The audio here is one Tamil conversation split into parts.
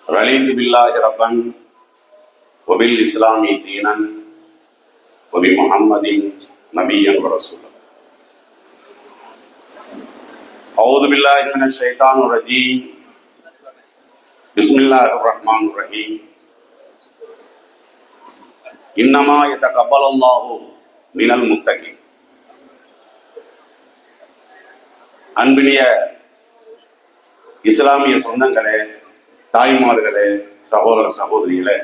رضيت بالله ربا وبالإسلام دينا وبمحمد نبيا ورسولا. أعوذ بالله من الشيطان الرجيم. بسم الله الرحمن الرحيم. إنما يتقبل الله من المتقين. அன்பினிய இஸ்லாமிய சொந்தங்களே, தாய்மார்களே, சகோதர சகோதரிகளே,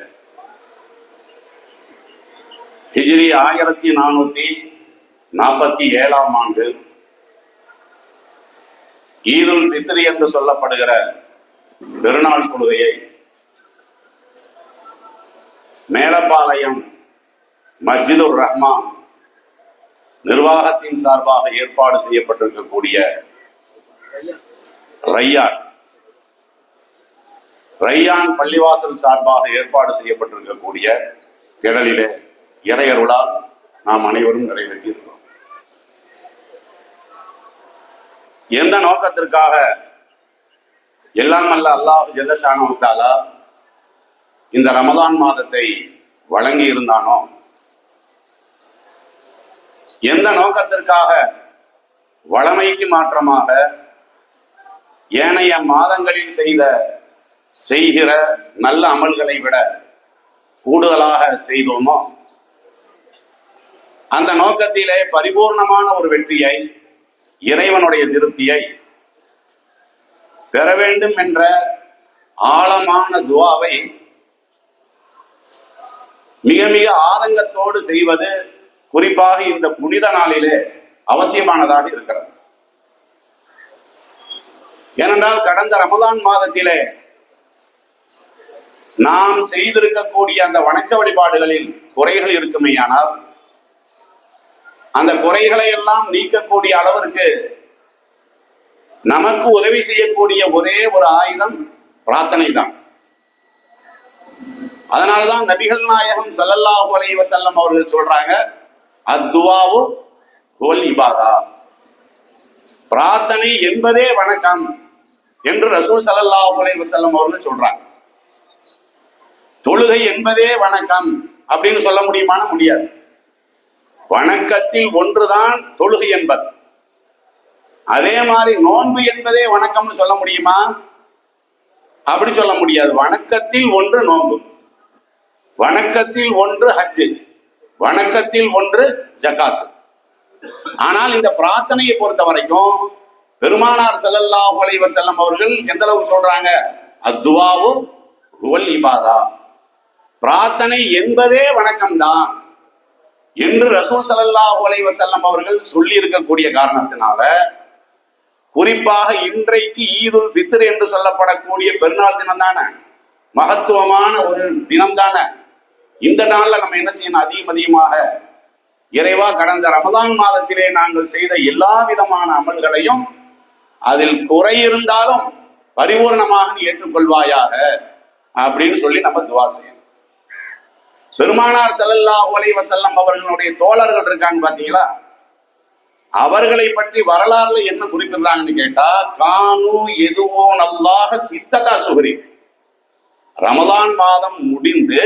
ஹிஜ்ரி 1447 ஆண்டு ஈதுல் ஃபித்ர் என்று சொல்லப்படுகிற பெருநாள் தொழுகையை மேலப்பாளையம் மஸ்ஜிதுர் ரஹ்மான் நிர்வாகத்தின் சார்பாக ஏற்பாடு செய்யப்பட்டிருக்கக்கூடிய ரையான் பள்ளிவாசல் சார்பாக ஏற்பாடு செய்யப்பட்டிருக்கக்கூடிய திடலிலே இறையருளால் நாம் அனைவரும் நிறைவேற்றி இருக்கிறோம். எந்த நோக்கத்திற்காக எல்லாம் அல்ல அல்லாஹ் ஜல்ல ஷானஹு தஆலா இந்த ரமதான் மாதத்தை வழங்கி இருந்தானோ, எந்த நோக்கத்திற்காக வளமைக்கு மாற்றமாக ஏனைய மாதங்களில் செய்கிற நல்ல அமல்களை விட கூடுதலாக செய்தோமோ, அந்த நோக்கத்திலே பரிபூர்ணமான ஒரு வெற்றியை, இறைவனுடைய திருப்தியை பெற வேண்டும் என்ற ஆழமான துஆவை மிக மிக ஆதங்கத்தோடு செய்வது குறிப்பாக இந்த புனித நாளிலே அவசியமானதாக இருக்கிறது. ஏனென்றால் கடந்த ரமதான் மாதத்திலே நாம் செய்திருக்கக்கூடிய அந்த வணக்க வழிபாடுகளில் குறைகள் இருக்குமேயானால், அந்த குறைகளை எல்லாம் நீக்கக்கூடிய அளவிற்கு நமக்கு உதவி செய்யக்கூடிய ஒரே ஒரு ஆயுதம் பிரார்த்தனை தான். அதனால்தான் நபிகள் நாயகம் ஸல்லல்லாஹு அலைஹி வஸல்லம் அவர்கள் சொல்றாங்க, அத்துவாவு ஹுவல் இபாதா, பிரார்த்தனை என்பதே வணக்கம் என்று ரசூல் ஸல்லல்லாஹு அலைஹி வஸல்லம் அவர்கள் சொல்றாங்க. தொழுகை என்பதே வணக்கம் அப்படின்னு சொல்ல முடியுமான? முடியாது. வணக்கத்தில் ஒன்றுதான் தொழுகை என்பது. அதே மாதிரி நோன்பு என்பதே வணக்கம்னு சொல்ல முடியுமா? அப்படி சொல்ல முடியாது. வணக்கத்தில் ஒன்று நோன்பு, வணக்கத்தில் ஒன்று ஹஜ், வணக்கத்தில் ஒன்று ஜகாத். ஆனால் இந்த பிரார்த்தனையை பொறுத்த வரைக்கும் பெருமானார் ஸல்லல்லாஹு அலைஹி வஸல்லம் அவர்கள் எந்த அளவுக்கு சொல்றாங்க? அத்துவாவு ஹுவல் இபாதா, பிரார்த்தனை என்பதே வணக்கம்தான் என்று ரசூல் ஸல்லல்லாஹு அலைஹி வஸல்லம் அவர்கள் சொல்லி இருக்கக்கூடிய காரணத்தினால, குறிப்பாக இன்றைக்கு ஈதுல் ஃபித்ர் என்று சொல்லப்படக்கூடிய பெருநாள் தினம் தானே, மகத்துவமான ஒரு தினம் தானே. இந்த நாள்ல நம்ம என்ன செய்யணும்? அதிகமாக இறைவா, கடந்த ரமதான் மாதத்திலே நாங்கள் செய்த எல்லா விதமான அமல்களையும் அதில் குறை இருந்தாலும் பரிபூர்ணமாக ஏற்றுக்கொள்வாயாக அப்படின்னு சொல்லி நம்ம துவா செய்யணும். பெருமானார் ஸல்லல்லாஹு அலைஹி வஸல்லம் அவர்களுடைய தோழர்கள் இருக்காங்க பாத்தீங்களா, அவர்களை பற்றி வரலாறுல என்ன குறிப்பிடுறாங்கன்னு கேட்டா, கானு எதுவோன் அல்லாஹ் சித்ததா சுஹரி, ரமதான் மாதம் முடிந்து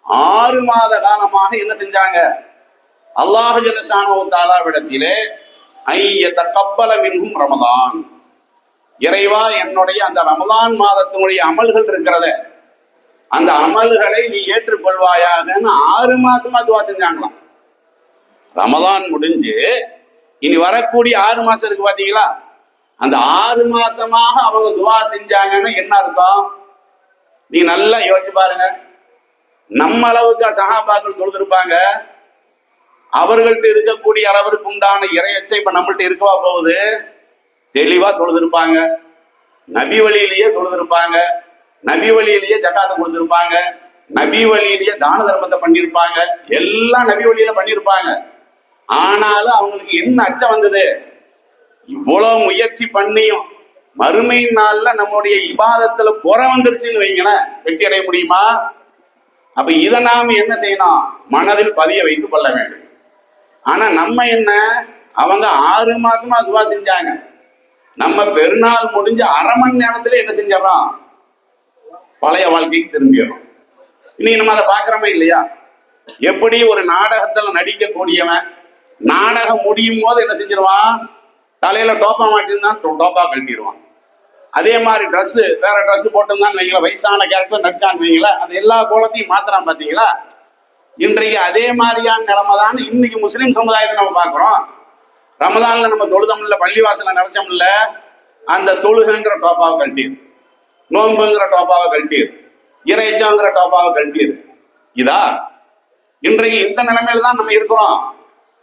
6 மாத காலமாக என்ன செஞ்சாங்க? அல்லாஹ் ஜல்ல ஷானஹு தஆலாவிடத்திலே ஐயதகப்பல மின்ஹும் ரமதான், இறைவா என்னுடைய அந்த ரமதான் மாதத்தினுடைய அமல்கள் இருக்கிறத, அந்த அமல்களை நீ ஏற்றுக்கொள்வாயாகன்னு 6 மாசமா துவா செஞ்சாங்களாம். ரமதான் முடிஞ்சு இனி வரக்கூடிய 6 மாசம் இருக்கு பாத்தீங்களா, அந்த 6 மாசமாக அவங்க துவா செஞ்சாங்கன்னு என்ன அர்த்தம்? நீ நல்லா யோசிச்சு பாருங்க. நம்ம அளவுக்கு சஹாபாக்கள் தொழுதிருப்பாங்க, அவர்கள்ட்ட இருக்கக்கூடிய அளவிற்கு உண்டான இறையச்சை இப்ப நம்மள்ட்ட இருக்கவா போகுது? தெளிவா தொழுதிருப்பாங்க, நபி வழியிலேயே தொழுதிருப்பாங்க, நபி வழியிலேயே ஜகாத்தை கொடுத்திருப்பாங்க, நபி வழியிலேயே தான தர்மத்தை பண்ணியிருப்பாங்க, எல்லாம் நபி வழியில பண்ணியிருப்பாங்க. ஆனாலும் அவங்களுக்கு என்ன அச்சம் வந்தது? இவ்வளவு முயற்சி பண்ணியும் மறுமை நாள்ல நம்முடைய இபாதத்துல குறை வந்துருச்சுன்னு வைங்களேன், வெற்றி அடைய முடியுமா? அப்ப இதை நாம என்ன செய்யணும்? மனதில் பதிய வைத்துக் கொள்ள வேண்டும். ஆனா நம்ம என்ன, அவங்க 6 மாசமா துவா செஞ்சாங்க, நம்ம பெருநாள் முடிஞ்ச 1/2 மணி நேரத்துல என்ன செஞ்சிடறோம்? பழைய வாழ்க்கைக்கு திரும்பிடணும். இன்னைக்கு நம்ம அதை பாக்குறோமே இல்லையா? எப்படி ஒரு நாடகத்துல நடிக்கக்கூடியவன் நாடகம் முடியும் போது என்ன செஞ்சிருவான்? தலையில டோப்பா மாட்டிருந்தான் டோப்பா கழட்டிடுவான். அதே மாதிரி ட்ரெஸ் வேற ட்ரெஸ் போட்டிருந்தான்னு வைங்களா, வயசான கேரக்டர் நடிச்சான்னு வைங்களா, அந்த எல்லா கோலத்தையும் மாத்திரான். பாத்தீங்களா? இன்றைக்கு அதே மாதிரியான நிலைமை தான் இன்னைக்கு முஸ்லீம் சமுதாயத்தை நம்ம பாக்குறோம். ரமதான்ல நம்ம தொழுதமில்ல, பள்ளிவாசல நினைச்சோம்ல, அந்த தொழுகைங்கிற டோப்பாவை கழட்டிடு, நோன்புங்கிற டோப்பாவை கழட்டிடு, இறைச்சங்கிற டோப்பாவை கழட்டிடு. இதா இன்றைக்கு இந்த நிலைமையில தான் நம்ம இருக்கிறோம்.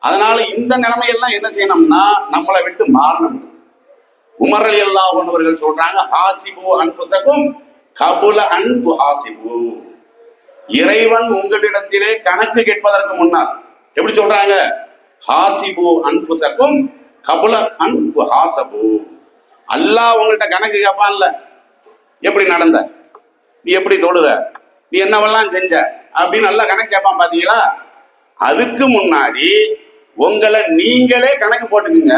அதனால இந்த நிலைமையெல்லாம் என்ன செய்யணும்னா நம்மளை விட்டு மாறணும். உமர் ரலியல்லாஹு அன்ஹு அவர்கள் சொல்றாங்க, ஹாசிபு அன்ஃபுஸகும் கபுல அன் துஹாசிபு. இறைவன் உங்களிடத்திலே கணக்கு கேட்பதற்கு முன்னால் எப்படி சொல்றாங்க? ஹாசிபு அன்ஃபுஸகும் கபுல அன் துஹாசபு. அல்லாஹ் உங்கள்கிட்ட கணக்கு கேட்பான்ல, எப்படி நடந்த, நீ எப்படி தொழுத, நீ என்னவெல்லாம் செஞ்ச அப்படின்னு நல்லா கணக்கு கேட்பான். பாத்தீங்களா? அதுக்கு முன்னாடி உங்களை நீங்களே கணக்கு போட்டுக்குங்க.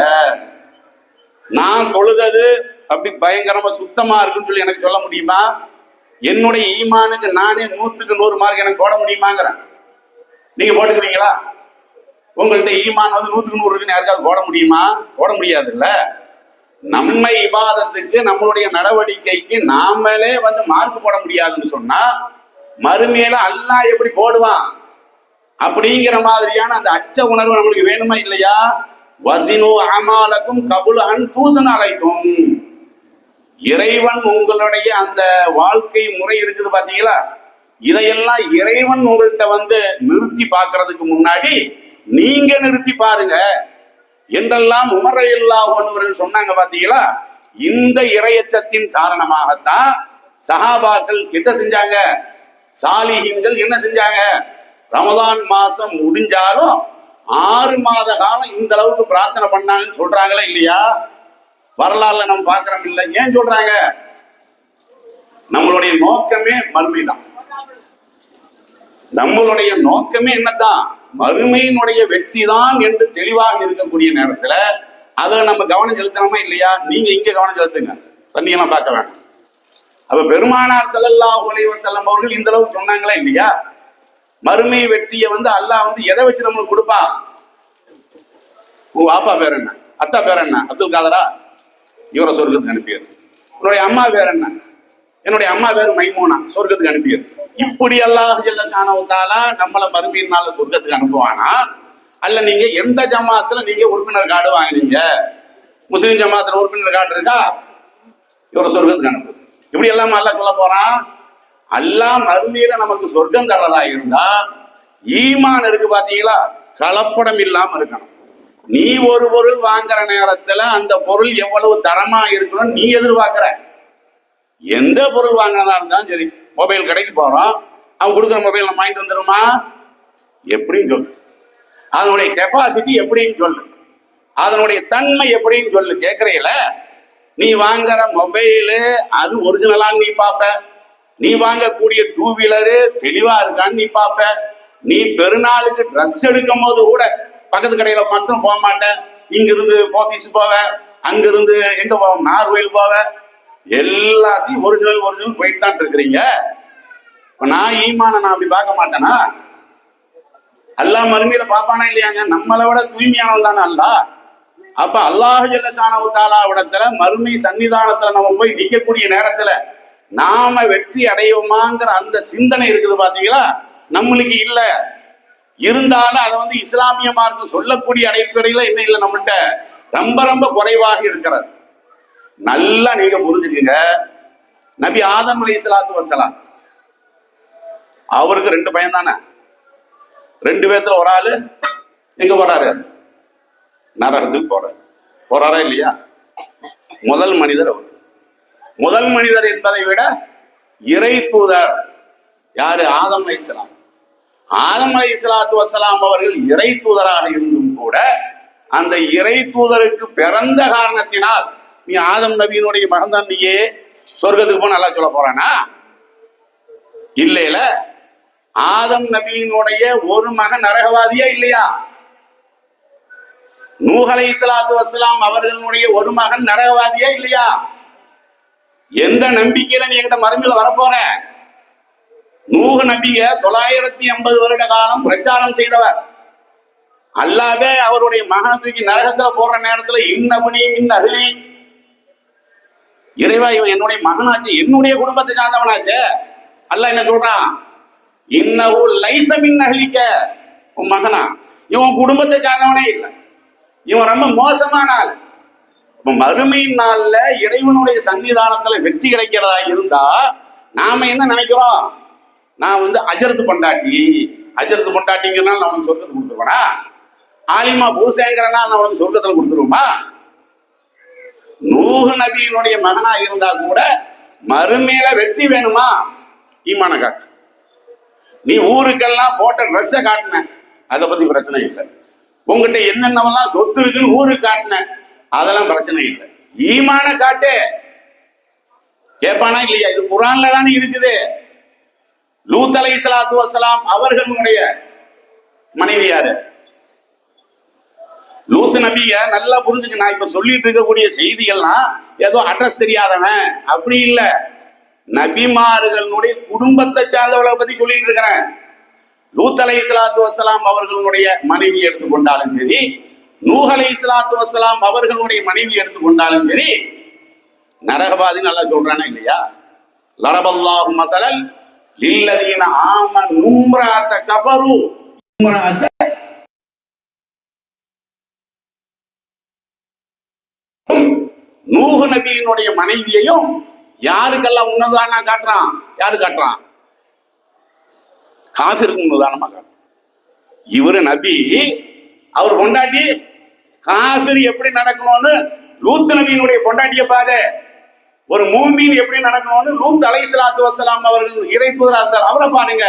நான் தொழுதது அப்படி பயங்கரமா சுத்தமா இருக்குன்னு சொல்லி எனக்கு சொல்ல முடியுமா? என்னுடைய ஈமானுக்கு நானே 100க்கு 100 மார்க் எனக்கு போட முடியுமாங்கிறேன். நீங்க போட்டுக்கிறீங்களா? உங்கள்கிட்ட ஈமான் வந்து 100க்கு 100 இருக்குன்னு யாருக்காவது போட முடியுமா? போட முடியாது இல்ல. நம்ம இபாதத்துக்கு நம்மளுடைய நடவடிக்கைக்கு நாமளே வந்து மார்க் போட முடியாதுன்னு சொன்னா மறுமையில அல்லாஹ் எப்படி போடுவான்? அப்படிங்கிற மாதிரியான அந்த அச்ச உணர்வு நம்மளுக்கு வேணுமா இல்லையா? வசினு அமாலக்கும் கபுல அன் தூசன் அழைக்கும். இறைவன் உங்களுடைய அந்த வாழ்க்கை முறை இருக்குது பாத்தீங்களா, இதையெல்லாம் இறைவன் உங்கள்கிட்ட வந்து நிறுத்தி பார்க்கறதுக்கு முன்னாடி நீங்க நிறுத்தி பாருங்க என்றெல்லாம் உமர் ரலியல்லாஹு அன்ஹு அவர்கள் சொன்னாங்க. பாத்தீங்களா? இந்த இறையச்சத்தின் காரணமாகத்தான் சஹாபாக்கள் என்ன செஞ்சாங்க, சாலிஹீன்கள் என்ன செஞ்சாங்க, ரமதான் மாசம் முடிஞ்சாலும் 6 மாத காலம் இந்த அளவுக்கு பிரார்த்தனை பண்ணாங்கன்னு சொல்றாங்களா இல்லையா? வரலாறுல நம்ம பாக்குறோம் இல்ல. ஏன் சொல்றாங்க? நம்மளுடைய நோக்கமே மறுமைதான். நம்மளுடைய நோக்கமே என்னதான்? மறுமையினுடைய வெற்றி தான் என்று தெளிவாக இருக்கக்கூடிய நேரத்துல அதுல நம்ம கவனம் செலுத்தணுமா இல்லையா? நீங்க இங்க கவனம் செலுத்துங்க, தண்ணியெல்லாம் பார்க்க வேண்டாம். அப்ப பெருமானார் ஸல்லல்லாஹு அலைஹி வஸல்லம் அவர்கள் இந்த அளவுக்கு சொன்னாங்களா இல்லையா? மறுமை வெற்றியை வந்து அல்லாஹ் வந்து எதை வச்சு நம்மளுக்கு கொடுப்பான்? உங்க அப்பா பேர் என்ன, அத்தா பேர் என்ன, அப்துல் காதரா, இவரை சொர்க்கத்துக்கு அனுப்பியது. உன்னுடைய அம்மா பேர் என்ன, என்னுடைய அம்மா பேர் மைமூனா, சொர்க்கத்துக்கு அனுப்பியது. இப்படி அல்லாஹ் ஜல்ல ஷானஹு தஆலா நம்மள மறுமையினால சொர்க்கத்துக்கு அனுப்புவானா? அல்ல நீங்க எந்த ஜமாத்துல நீங்க உறுப்பினர் கார்டு வாங்கினீங்க, முஸ்லிம் ஜமாத்துல உறுப்பினர் கார்டு இருக்கா, இவரை சொர்க்கத்துக்கு அனுப்பு. இப்படி எல்லாம் அல்லாஹ் சொல்ல போறான். அல்லாஹ் மறுமையில நமக்கு சொர்க்கம் தரதா இருந்தா ஈமான் இருக்கு பாத்தீங்களா, கலப்படம் இல்லாம இருக்கணும். நீ ஒரு பொருள் வாங்குற நேரத்துல அந்த பொருள் எவ்வளவு தரமா இருக்கணும் நீ எதிர்பார்க்கிற. எந்த பொருள் வாங்கினதா இருந்தாலும் சரி, மொபைல் கடைக்கு போறோம், அவன் கொடுக்குற மொபைல் நம்ம வாங்கிட்டு வந்துருமா? எப்படின்னு சொல்லு, அதனுடைய கெப்பாசிட்டி எப்படின்னு சொல்லு, அதனுடைய தன்மை எப்படின்னு சொல்லு. கேட்கறையில நீ வாங்குற மொபைலு அது ஒரிஜினலான்னு நீ பாப்ப, நீ வாங்கக்கூடிய 2 வீலரு தெளிவா இருக்கான்னு நீ பாப்ப, நீ பெருநாளுக்கு ட்ரெஸ் எடுக்கும் போது கூட பக்கத்து கடையில மட்டும் போக மாட்டேன், இங்கிருந்து போத்தீஸ் போவ, அங்கிருந்து எங்க போவ, நார்வேல் போவ, எல்லாத்தையும் ஒரிஜினல் போயிட்டு தான் இருக்கிறீங்க. நான் ஈமான நான் அப்படி பார்க்க மாட்டேனா? அல்லாஹ் மறுமையில பாப்பானா இல்லையாங்க? நம்மளை விட தூய்மையானவன் தானே அல்லாஹ். அப்ப அல்லாஹ் ஜல்ல ஷானஹு தஆலா இடத்துல மறுமை சன்னிதானத்துல நம்ம போய் நிற்கக்கூடிய நேரத்துல நாம வெற்றி அடைவோமாங்கிற அந்த சிந்தனை இருக்குது பாத்தீங்களா, நம்மளுக்கு இல்ல. இருந்தாலும் அதை வந்து இஸ்லாமிய மார்க்கம் சொல்லக்கூடிய அடிப்படையில என்ன இல்லை, நம்மகிட்ட ரொம்ப ரொம்ப குறைவாக இருக்கிறது. நல்லா நீங்க புரிஞ்சுக்குங்க. நபி ஆதம் அலைஹிஸ்ஸலாத்து வஸ்ஸலாம் அவருக்கு 2 பையன் தானே. 2 பேத்துல ஒரு ஆளு எங்க போறாரு? நரகத்துக்கு போறாரா இல்லையா? முதல் மனிதர் அவர். முதல் மனிதர் என்பதை விட இறை தூதர் யாரு? ஆதம் அலைஹிஸ்ஸலாம். ஆதம் அலைஹிஸ்ஸலாத்து வஸ்ஸலாம் அவர்கள் இறை தூதராக இருந்தும் கூட அந்த இறை தூதருக்கு பிறந்த காரணத்தினால் நீ ஆதம் நபியினுடைய மகன் தான், நீயே சொர்க்கத்துக்கு போன நல்லா சொல்ல போறானா? இல்லையில. ஆதம் நபியினுடைய ஒரு மகன் நரகவாதியா இல்லையா? நூஹ் அலைஹிஸ்ஸலாத்து வஸ்ஸலாம் அவர்களுடைய ஒரு மகன் நரகவாதியா இல்லையா? எந்த நம்பிக்கையில நீ என்கிட்ட மறுமையில வரப்போற? நூஹ் நபிய 950 வருட காலம் பிரச்சாரம் செய்தவர். அல்லாவே அவருடைய மகனை தூக்கி நரகத்துல போடுற நேரத்துல இன்னபுனி மின் அஹ்லி, இறைவா இவன் என்னுடைய மகனாச்சு, என்னுடைய குடும்பத்தை சார்ந்தவனாச்சு. அல்லாஹ் என்ன சொல்றான்? இன்னஹு லைஸ மின் அஹ்லிக, உன் மகனா இவன் குடும்பத்தை சார்ந்தவனே இல்லை, இவன் ரொம்ப மோசமான ஆள். மறுமை நாள்ல இறைவனுடைய சன்னிதானத்துல வெற்றி கிடைக்கிறதா இருந்தா நாம என்ன நினைக்கிறோம்? நான் அஜரத்து பொண்டாட்டி, அஜரத்து பொண்டாட்டிங்கிறனால நான் அவனுக்கு சொர்க்கத்தை கொடுத்துருவேனா? ஆலிமா புருஷங்கிறனால நான் அவனுக்கு சொர்க்கத்துல கொடுத்துருவோமா? நூஹ் நபியினுடைய மகனா இருந்தா கூட மறுமையில வெற்றி வேணுமா? ஈமான காட்டு. நீ ஊருக்கெல்லாம் போட்ட ட்ரெஸ்ஸை காட்டின, அதை பத்தி பிரச்சனை இல்லை. உங்ககிட்ட என்னென்னவெல்லாம் சொத்து இருக்குன்னு ஊருக்கு காட்டின, அதெல்லாம் பிரச்சனை இல்லை. ஈமான காட்டு. கேட்பானா இல்லையா? இது குர்ஆன்ல தானே இருக்குது. லூத் அலைஹிஸ்ஸலாத்து வஸ்ஸலாம் அவர்களுடைய மனைவி யாரு? லூத் நபிய நல்லா புரிஞ்சுக்க. நான் இப்ப சொல்லிட்டு இருக்கக்கூடிய செய்திகள்லாம் ஏதோ அட்ரஸ் தெரியாதவன் அப்படி இல்ல, நபிமார்களுடைய குடும்பத்தை சார்ந்தவளை பத்தி சொல்லிட்டு இருக்கிறேன். லூத் அலைஹிஸ்ஸலாத்து வஸ்ஸலாம் அவர்களுடைய மனைவி எடுத்துக்கொண்டாலும் சரி, நூஹ் அலைஹிஸ்ஸலாத்து வஸ்ஸலாம் அவர்களுடைய மனைவி எடுத்துக்கொண்டாலும் சரி, நரகவாதி நல்லா சொல்றானே இல்லையா? லரபல்லாஹு மஸலன் லில்லதீன ஆமனு இம்ராஅத கஃபரு இம்ராஅத. நூஹ் நபியினுடைய மனைவியையும் யாருக்கெல்லாம் உன்னதானா காட்டுறான்? யாரு காட்டுறான்? காஃபிருக்கு உன்னதானமா காட்டுறான். இவரு நபி, அவர் பொண்டாட்டி காஃபிர் எப்படி நடக்கணும்னு லூத் நபியினுடைய பொண்டாட்டிய பாரு. ஒரு மூமின் எப்படி நடக்கணும்னு லூத் அலைஹிஸ்ஸலாத்து வஸ்ஸலாம் அவர்கள் இறை தூதரா இருந்தார், அவரை பாருங்க.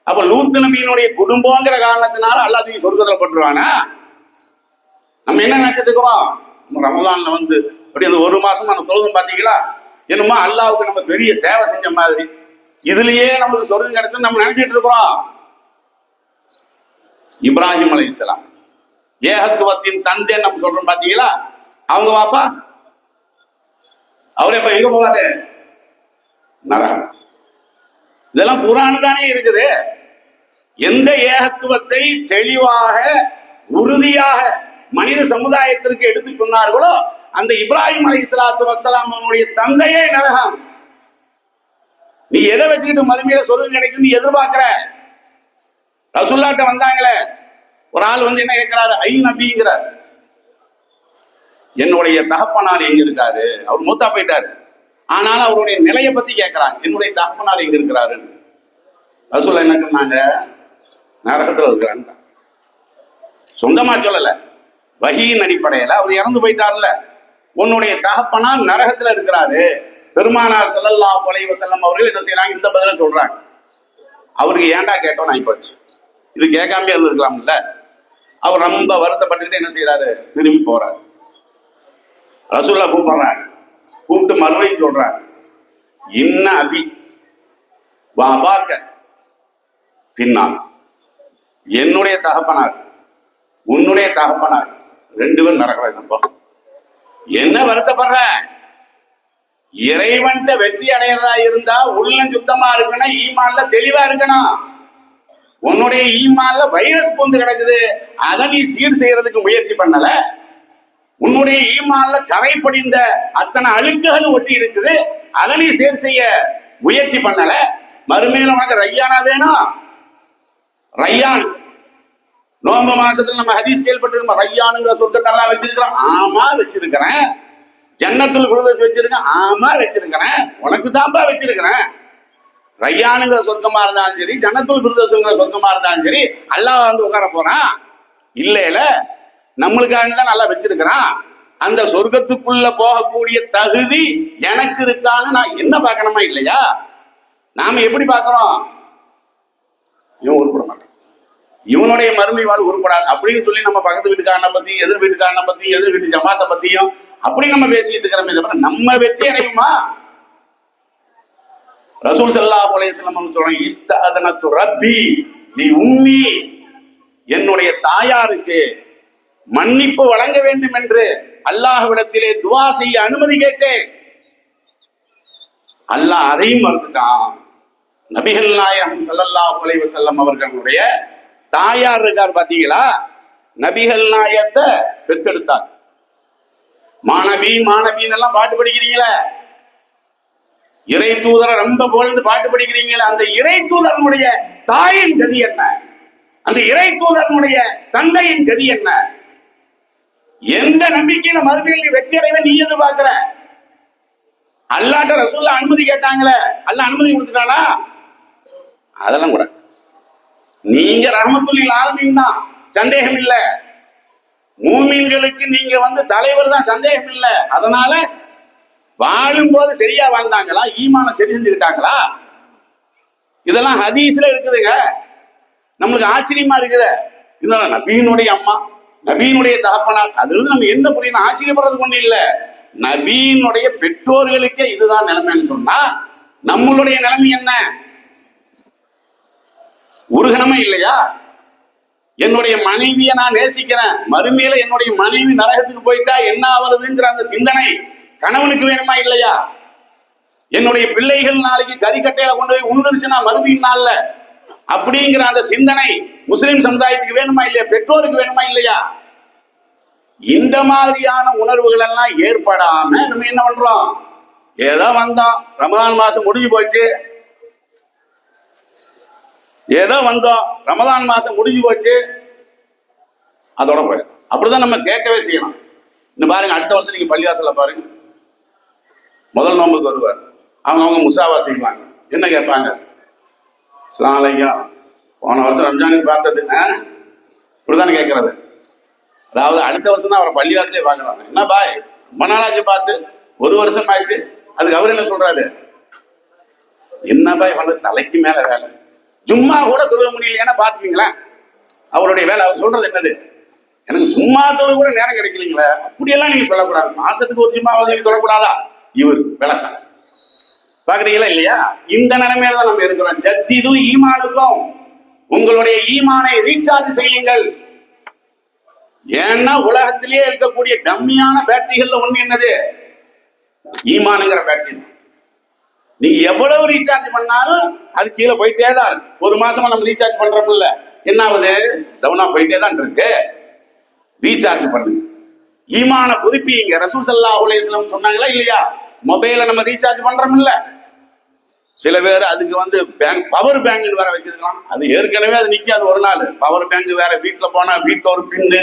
அப்ப லூத் நபியினுடைய குடும்பங்கிற காரணத்தினால அல்லாஹ் தூக்கி சொர்க்கத்துல போட்டுருவானா? நம்ம என்ன நினைச்சிட்டு இருக்கிறோம்? ரமலான்ல அப்படி அந்த ஒரு மாசம் நம்ம தொழுதும் பாத்தீங்களா, என்னமோ அல்லாஹ்வுக்கு நம்ம பெரிய சேவை செஞ்ச மாதிரி, இதுலயே நமக்கு சொர்க்கம் கிடைச்சு நம்ம நினைச்சிட்டு இருக்கிறோம். இப்ராஹிம் அலைஹிஸ்ஸலாம் ஏகத்துவத்தின் தந்தை நம்ம சொல்றோம் பாத்தீங்களா, அவங்க வாப்பா அவரே இப்ப எங்க போவாரு? நரகம். இதெல்லாம் குர்ஆன் தானே இருக்குது. எந்த ஏகத்துவத்தை தெளிவாக உறுதியாக மனித சமுதாயத்திற்கு எடுத்து சொன்னார்களோ அந்த இப்ராஹிம் அலைஹிஸ்ஸலாத்து வஸ்ஸலாம் அவனுடைய தந்தையே நரகம். நீ எதை வச்சுக்கிட்டு மறுமையில சொர்க்கம் கிடைக்கும் நீ எதிர்பார்க்கிற? ரசூலுல்லாஹ்ட்ட வந்தாங்களே, ஒரு ஆள் என்ன கேட்கிறாரு? ஐ நபிங்கிறார். என்னுடைய தகப்பனார் எங்க இருக்காரு? அவர் மூத்தா போயிட்டாரு, ஆனாலும் அவருடைய நிலையை பத்தி கேட்கிறாங்க. என்னுடைய தகப்பனார் எங்க இருக்கிறாரு? ரசூலுல்லாஹ் என்ன சொன்னாங்க? நரகத்துல இருக்கிறாங்க. சொந்தமா சொல்லல, வஹீயின் அடிப்படையில. அவர் இறந்து போயிட்டார்ல, உன்னுடைய தகப்பனார் நரகத்துல இருக்கிறாரு. பெருமானார் ஸல்லல்லாஹு அலைஹி வஸல்லம் அவர்கள் என்ன செய்யறாங்க? இந்த பதில சொல்றாங்க. அவருக்கு ஏன்டா கேட்டோம் நான் போச்சு, இது கேட்காம இருந்திருக்கலாம்ல. அவர் ரொம்ப வருத்தப்பட்டுக்கிட்டு என்ன செய்யறாரு? திரும்பி போறாரு. ரசூலுல்லாஹ் கூப்பிடுறாங்க, கூப்பிட்டு மறுபடியும் சொல்றாங்க, இன்ன அபி வாபாக்க பின்னால், என்னுடைய தகப்பனார் உன்னுடைய தகப்பனார் ரெண்டு பேரும் நரகம். என்ன வருத்தப்படுற? இறைவன்ட்ட வெற்றி அடையறதா இருந்தா உள்ளம் சுத்தமா இருக்கணும், ஈமான்ல தெளிவா இருக்கணும். உன்னுடைய ஈமான்ல வைரஸ் பூந்து கிடக்குது, அதை நீ சீர் செய்யறதுக்கு முயற்சி பண்ணல. உன்னுடைய ஈமான்ல கரை படிந்த அத்தனை அழுக்குகள் ஒட்டி இருக்குது, அதை நீ சீர் செய்ய முயற்சி பண்ணல. மறுமையில உனக்கு ரையானா வேணும். ரையான் நோன்பு மாசத்துல நம்ம ஹதீஸ் கேள்விப்பட்டிருக்கோம். ரையானுங்கிற சொர்க்கத்தை எல்லாம் வச்சிருக்கிறோம். ஆமா வச்சிருக்கிறேன். ஜன்னத்துல் ஃபிர்தௌஸ் வச்சிருக்கேன். ஆமா வச்சிருக்கிறேன். உனக்கு தான்ப்பா வச்சிருக்கிறேன். ரையானுங்கிற சொர்க்கமா இருந்தாலும் சரி, ஜன்னத்துல் ஃபிர்தௌஸ்ங்கிற சொர்க்கமா இருந்தாலும் சரி, அல்லாஹ் உட்கார போறான் இல்லையில, நம்மளுக்காக தான் நல்லா வச்சிருக்கிறான். அந்த சொர்க்கத்துக்குள்ள போகக்கூடிய தகுதி எனக்கு இருக்கான்னு நான் என்ன பார்க்கணுமா இல்லையா? நாம எப்படி பார்க்கிறோம்? இவன் உருப்பட மாட்டான், இவனுடைய மறுமை வாழ் உருப்படாது அப்படின்னு சொல்லி நம்ம பக்கத்து வீட்டுக்காரனை பத்தியும் எதிர் வீட்டுக்காரனை பத்தியும் எதிர் வீட்டு ஜமாத்தை பத்தியும் அப்படி நம்ம பேசிட்டு இருக்கிறோமே தவிர நம்ம வெற்றி அடையுமா? ரசூல் ஸல்லல்லாஹு அலைஹி வஸல்லம் சொல்றாங்க, இஸ்தஅதனது ரப்பி லி உம்மி, என்னுடைய தாயாருக்கு மன்னிப்பு வழங்க வேண்டும் என்று அல்லாஹ்விடத்திலே துஆ செய்ய அனுமதி கேட்டேன். அல்லாஹ் அதையும் மறுத்துட்டான். நபிகள் நாயகம் ஸல்லல்லாஹு அலைஹி வஸல்லம் அவர்களுடைய தாயார் இருக்கார் பாத்தீங்களா, நபிகள் நாயகத்தை பெற்றெடுத்தார். மாணவி மாணவின்னு எல்லாம் பாட்டு படிக்கிறீங்களே, இறை தூதரை ரொம்ப புகழ்ந்து பாட்டு படிக்கிறீங்களே, அந்த இறை தூதரனுடைய தாயின் கதி என்ன? அந்த இறை தூதரனுடைய தந்தையின் கதி என்ன? எந்த நம்பிக்கையில மறுமையில் வெற்றி அடைவை நீ எதிர்பார்க்கிற? அல்லாஹ்ட்ட ரசூலுல்லாஹ் அனுமதி கேட்டாங்களே, அல்லாஹ் அனுமதி கொடுத்துட்டானா? அதெல்லாம் கூட நீங்க ரஹ்மத்துல் ஆலமீன் தான், சந்தேகம் இல்ல. மூமின்களுக்கு நீங்க தலைவர் தான், சந்தேகம் இல்ல. அதனால வாழும் போது சரியா வாழ்ந்தாங்களா, ஈமான சரி செஞ்சுக்கிட்டாங்களா? இதெல்லாம் ஹதீஸ்ல இருக்குதுங்க. நம்மளுக்கு ஆச்சரியமா இருக்குது. இதெல்லாம் நபியினுடைய அம்மா, நபியினுடைய தகப்பனார், அதுல இருந்து நம்ம என்ன புரியணும்? ஆச்சரியப்படுறதுக்கு ஒண்ணு இல்ல. நபியினுடைய பெற்றோர்களுக்கே இதுதான் நிலைமைன்னு சொன்னா நம்மளுடைய நிலைமை என்ன? உருகனமே இல்லையா? என்னுடைய மனைவியை நான் நேசிக்கிறேன், மறுமையில என்னுடைய மனைவி நரகத்துக்கு போயிட்டா என்ன ஆவறதுங்கிற அந்த சிந்தனை கணவனுக்கு வேணுமா இல்லையா? என்னுடைய பிள்ளைகள் நாளைக்கு கறிக்கட்டையில கொண்டு போய் உழுதுருச்சுன்னா மறுமையின் நாள்ல அப்படிங்கிற அந்த சிந்தனை முஸ்லிம் சமுதாயத்துக்கு வேணுமா இல்லையா? பெற்றோருக்கு வேணுமா இல்லையா? இந்த மாதிரியான உணர்வுகள் எல்லாம் ஏற்படாம நம்ம என்ன பண்றோம்? ஏதோ வந்தோம், ரமதான் மாசம் முடிஞ்சு போச்சு, ஏதோ வந்தோம், ரமதான் மாசம் முடிஞ்சு போச்சு, அதோட போயிடும். அப்படிதான் நம்ம கேட்கவே செய்யணும். இன்னும் பாருங்க, அடுத்த வருஷம் நீங்க பள்ளிவாசல்ல பாருங்க, முதல் நோம்புக்கு வருவார், அவங்க முசாவா செய்வாங்க. என்ன கேட்பாங்க? அஸ்ஸலாமு அலைக்கும், போன வருஷம் ரம்ஜானுக்கு பார்த்தது இப்படிதானே கேட்கறது. அதாவது அடுத்த வருஷம் தான் அவரை பள்ளிவாசலே பாக்குறாங்க. என்ன பாய், ரொம்ப நாளாச்சு பார்த்து, ஒரு வருஷம் ஆயிடுச்சு. அதுக்கு அவர் என்ன சொல்றாரு? என்ன பாய் தலைக்கு மேல வேலை, சும்மா கூட தொழுக முடியலையா பாத்துக்கீங்களா? அவருடைய வேலை. அவர் சொல்றது என்னது? எனக்கு சும்மா தொழுக கூட நேரம் கிடைக்கலீங்களா? அப்படியெல்லாம் நீங்க சொல்லக்கூடாது. மாசத்துக்கு ஒரு சும்மா நீங்க சொல்லக்கூடாதா? இவர் விளக்கம் பாக்குறீங்களா இல்லையா? இந்த நிலைமையில தான் நம்ம இருக்கிறோம். ஜத்திது ஈமானுக்கும், உங்களுடைய ஈமானை ரீசார்ஜ் செய்யுங்கள். ஏன்னா உலகத்திலேயே இருக்கக்கூடிய டம்மியான பேட்டரிகள்ல ஒண்ணு என்னது? ஈமானுங்கிற பேட்டரி. நீங்க எவ்வளவு ரீசார்ஜ் பண்ணாலும் அது கீழே போயிட்டே தான். ஒரு மாசமா நம்ம ரீசார்ஜ் பண்றோம்ல, என்ன ஆகுது? டவுனா போயிட்டே தான் இருக்கு. ரீசார்ஜ் பண்ணுங்க, ஈமான புதுப்பிங்க. ரசூல் ஸல்லல்லாஹு அலைஹி வஸல்லம் சொன்னாங்களா இல்லையா? மொபைலை நம்ம ரீசார்ஜ் பண்றோம்ல, சில பேர் அதுக்கு பேங்க் பவர் பேங்க் வேற வச்சிருக்கலாம். அது ஏற்கனவே அது நிக்காது ஒரு நாள். பவர் பேங்க் வேற, வீட்டுல போனா வீட்டுல ஒரு பின்னு,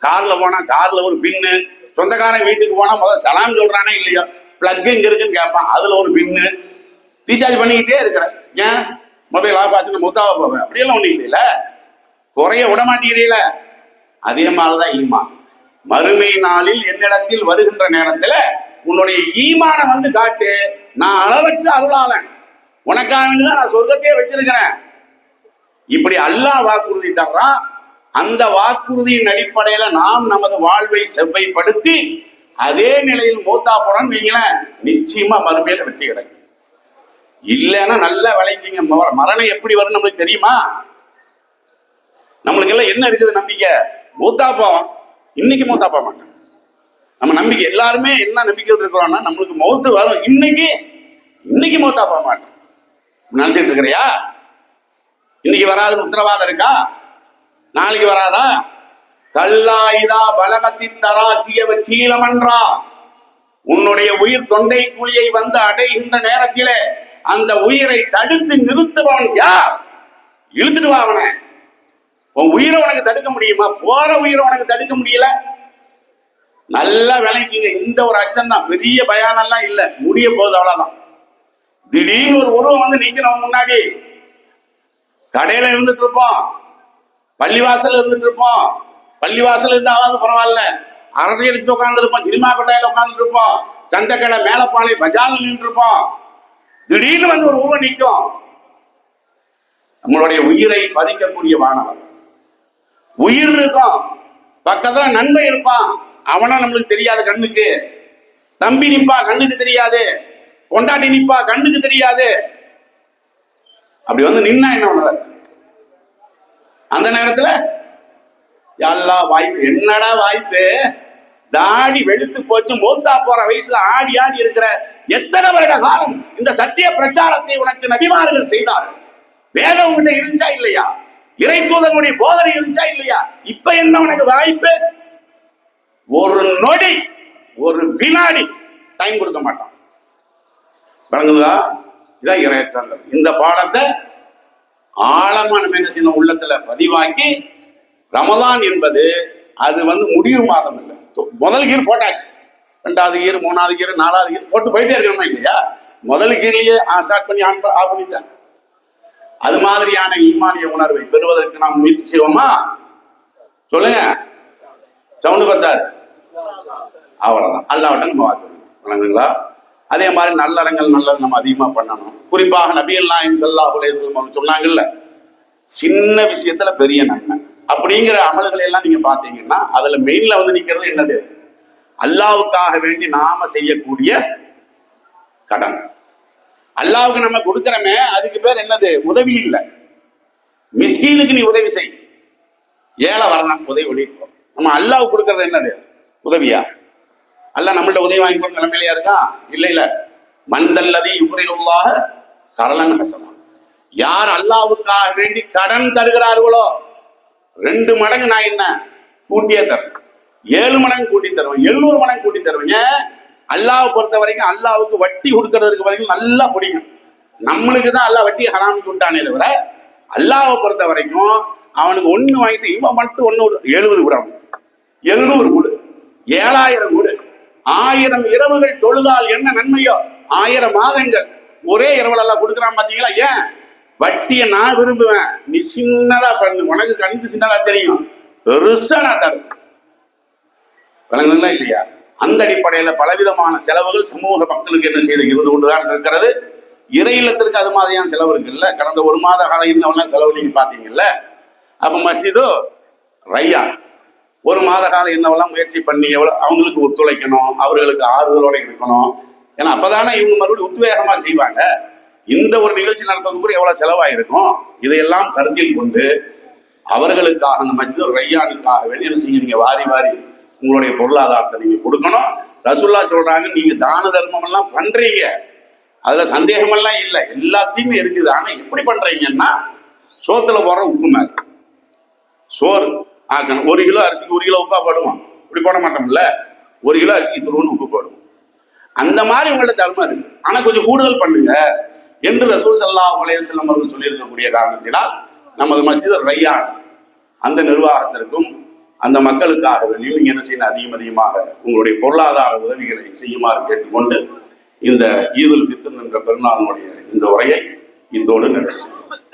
கார்ல போனா கார்ல ஒரு பின்னு, சொந்தக்காரன் வீட்டுக்கு போனா முதல்ல சலாம் சொல்றானே இல்லையோ, பிளக் இங்க இருக்குன்னு கேட்பான், அதுல ஒரு பின்னு. ரீசார்ஜ் பண்ணிக்கிட்டே இருக்கிறேன். ஏன்? மொபைல் ஆஃப் ஆச்சுன்னு முத்தாவ போவேன். அப்படியெல்லாம் ஒண்ணு இல்லையில, குறைய விட மாட்டேங்கிறீல. அதே மாதிரிதான் ஈமா. மறுமை நாளில் என்னிடத்தில் வருகின்ற நேரத்துல உன்னுடைய ஈமான காட்டு. நான் அளவற்ற அருளாளன், உனக்காக வேண்டிதான் நான் சொர்க்கத்தையே வச்சிருக்கிறேன். இப்படி அல்லாஹ் வாக்குறுதி தர்றான். அந்த வாக்குறுதியின் அடிப்படையில நாம் நமது வாழ்வை செவ்வைப்படுத்தி அதே நிலையில் மூத்தா போனோம்னு வைங்களேன், நிச்சயமா மறுமையில வெற்றி கிடைக்கும். இல்லைன்னா நல்லா விளைவிங்க. மரணம் எப்படி வரும் நம்மளுக்கு தெரியுமா? நம்மளுக்கு எல்லாம் என்ன இருக்குது நம்பிக்கை? மூத்தா போவோம், இன்னைக்கு மூத்தா போக மாட்டோம். நம்ம நம்பிக்கை எல்லாருமே என்ன நம்பிக்கையில் இருக்கிறோம்னா, நம்மளுக்கு மௌத்து வரும், இன்னைக்கு மூத்தா போக மாட்டோம் நினைச்சிட்டு இருக்கிறியா? இன்னைக்கு வராதுன்னு உத்தரவாதம் இருக்கா? நாளைக்கு வராதா? கல்லாயுதா பலகத்தி தராக்கியவ கீழமன்றா. உன்னுடைய உயிர் தொண்டை குழியை அடைகின்ற நேரத்திலே அந்த உயிரை தடுத்து நிறுத்துவன் யார்? இழுத்துட்டு வா அவனை. உன் உயிரை உனக்கு தடுக்க முடியுமா? போற உயிரை உனக்கு தடுக்க முடியல. நல்லா விளைக்குங்க. இந்த ஒரு அச்சம் தான், பெரிய பயானெல்லாம் இல்ல, முடிய போகுது அவ்வளவுதான். திடீர்னு ஒரு உருவம் நிக்கணும் முன்னாடி. கடையில இருந்துட்டு இருப்போம், பள்ளிவாசல் இருந்துட்டு இருப்போம். பள்ளிவாசல் இருந்தாவது பரவாயில்ல, அரட்டை அடிச்சுட்டு உட்கார்ந்து இருப்போம், சினிமா கொட்டாயில உட்கார்ந்துட்டு இருப்போம், சந்தைக்கடை மேலப்பாலை பஜார்ல நின்று இருப்போம். திடீர்னு ஒரு உருவம் நிற்கும், நம்மளுடைய உயிரை பறிக்கக்கூடிய வானவர். உயிர் இருக்கும், பக்கத்துல நண்பன் இருப்பான், அவனும் நம்மளுக்கு தெரியாது கண்ணுக்கு. தம்பி நிப்பா, கண்ணுக்கு தெரியாது. பொண்டாட்டி நிப்பா, கண்ணுக்கு தெரியாது. அப்படி நின்னா என்ன பண்றது? அந்த நேரத்துல எல்லா வாய்ப்பு, என்னடா வாய்ப்பு, தாடி வெளுத்து போச்சு, மூத்தா போற வயசுல ஆடி ஆடி இருக்கிற எத்தனை வருட காலம் இந்த சத்திய பிரச்சாரத்தை உனக்கு நபிமார்கள் செய்தார்கள். வேதம் உன்னை இருந்துச்சா இல்லையா? இறை தூதனுடைய போதனை இருந்துச்சா இல்லையா? இப்ப என்ன உனக்கு வாய்ப்பு? ஒரு நொடி, ஒரு வினாடி டைம் கொடுக்க மாட்டான். வழங்குதா? இதான் இறையச்சங்கள். இந்த பாடத்தை ஆழமா நம்ம என்ன செய்யணும், உள்ளத்துல பதிவாக்கி, ரமலான் என்பது அது முடிவு மாதம் இல்லை. முதல் கீர் போட்டாச்சு, 2வது கீர், 3வது கீர், 4வது கீர் போட்டு போயிட்டே இருக்கணுமா இல்லையா? முதல் கீர்லயே ஸ்டார்ட் பண்ணி ஆஃப் பண்ணிட்டாங்க. அது மாதிரியான ஈமானிய உணர்வை பெறுவதற்கு நாம் முயற்சி செய்வோமா? சொல்லுங்க. சவுண்டு பத்தாது. அவ்வளவுதான். அல்லாஹ்விட்ட நம்ம வாக்குங்களா. அதே மாதிரி நல்லறங்கள் நல்லது நம்ம அதிகமா பண்ணணும். குறிப்பாக நபிகள் நாயகம் ஸல்லல்லாஹு அலைஹி வஸல்லம் சொன்னாங்கல்ல, சின்ன விஷயத்துல பெரிய நன்மை அப்படிங்கிற அமல்களை எல்லாம் நீங்க பாத்தீங்கன்னா அதுல மெயின்ல நிக்கிறது என்னது? அல்லாஹ்வுக்காக வேண்டி நாம செய்யக்கூடிய கடன். அல்லாஹ்வுக்கு நம்ம கொடுக்கிறோமே, அதுக்கு பேர் என்னது? உதவி இல்லை. மிஸ்கீனுக்கு நீ உதவி செய், ஏழை வரலாம் உதவி ஒழிப்போம். நம்ம அல்லாஹ்வுக்கு கொடுக்கறது என்னது? உதவியா? அல்லாஹ் நம்மள்ட்ட உதவி வாங்கி கொடுக்க நிலைமையிலையா இருக்கா? இல்ல. மந்தல்லதி யுக்ரிலுல்லாஹ கரலன் ஹஸனா. யார் அல்லாஹ்வுக்காக வேண்டி கடன் தருகிறார்களோ 2 மடங்கு நான் என்ன கூட்டியே தருவேன், 7 மடங்கு கூட்டி தருவேன், 700 மடங்கு கூட்டி தருவேன். அல்லாஹ்வை பொறுத்த வரைக்கும் அல்லாஹ்வுக்கு வட்டி கொடுக்கறதுக்கு வரைக்கும் நல்லா பிடிக்கும். நம்மளுக்கு தான் அல்லாஹ் வட்டி ஹராமிக்கு விட்டானே தவிர, அல்லாஹ்வை பொறுத்த வரைக்கும் அவனுக்கு 1 வாங்கிட்டு இவன் மட்டும் 70 கூட, 700 கூடு, 7000 கூடு, 1000 இரவுகள் தொழுதால் என்ன நன்மையோ 1000 மாதங்கள் ஒரே இரவுல எல்லாம் கொடுக்குறான். பாத்தீங்களா? ஏன்? வட்டியை நான் விரும்புவேன், நீ சின்னதா பண்ணு, உனக்கு கண்ணுக்கு சின்னதா தெரியும், பெருசா நான் தருவேன். விளங்குதுங்களா இல்லையா? அந்த அடிப்படையில பலவிதமான செலவுகள் சமூக மக்களுக்கு என்ன செய்து இருந்து கொண்டுதான் இருக்கிறது. இறை இல்லத்திற்கு அது மாதிரியான செலவு இருக்குல்ல. கடந்த 1 மாத காலம் இருந்தவெல்லாம் செலவு நீங்க பாத்தீங்கல்ல. அப்ப மஸ்ஜிது ரையான் 1 மாத காலம் என்னவெல்லாம் முயற்சி பண்ணி எவ்வளவு அவங்களுக்கு ஒத்துழைக்கணும், அவர்களுக்கு ஆறுதலோட இருக்கணும். ஏன்னா அப்பதானே இவங்க மறுபடியும் உத்வேகமா செய்வாங்க. இந்த ஒரு நிகழ்ச்சி நடத்துறது கூட எவ்வளவு செலவாயிருக்கும். இதையெல்லாம் கருத்தில் கொண்டு அவர்களுக்காக அந்த மஸ்ஜிது ரையானுக்காக வேண்டி என்ன செய்ய, நீங்க வாரி வாரி உங்களுடைய பொருளாதாரத்தை நீங்க கொடுக்கணும். ரசூலுல்லாஹ் சொல்றாங்க, நீங்க தான தர்மம் எல்லாம் பண்றீங்க, அதுல சந்தேகமெல்லாம் இல்லை, எல்லாத்தையுமே இருக்குது. ஆனா எப்படி பண்றீங்கன்னா, சோத்துல போடுற உப்பு மாதிரி சோறு ஆக்கணும். 1 கிலோ அரிசிக்கு 1 கிலோ உப்பா போடுவோம்? இப்படி போட மாட்டோம்ல. 1 கிலோ அரிசிக்கு துருவன்னு உப்பு போடுவோம். அந்த மாதிரி உங்கள்ட்ட தர்மம் இருக்கு, ஆனா கொஞ்சம் கூடுதல் பண்ணுங்க என்று ரசூல் ஸல்லல்லாஹு அலைஹி வஸல்லம் அவர்கள் சொல்லியிருக்கக்கூடிய காரணத்தினால் நமது மஸ்ஜிது ரையான் அந்த நிர்வாகத்திற்கும் அந்த மக்களுக்காக வேண்டியும் நீங்க என்ன செய்யணும், அதிகமாக உங்களுடைய பொருளாதார உதவிகளை செய்யுமாறு கேட்டுக்கொண்டு இந்த ஈதுல் ஃபித்ர் என்ற பெருநாளுடைய இந்த உரையை இத்தோடு நிறைவு செய்யும்.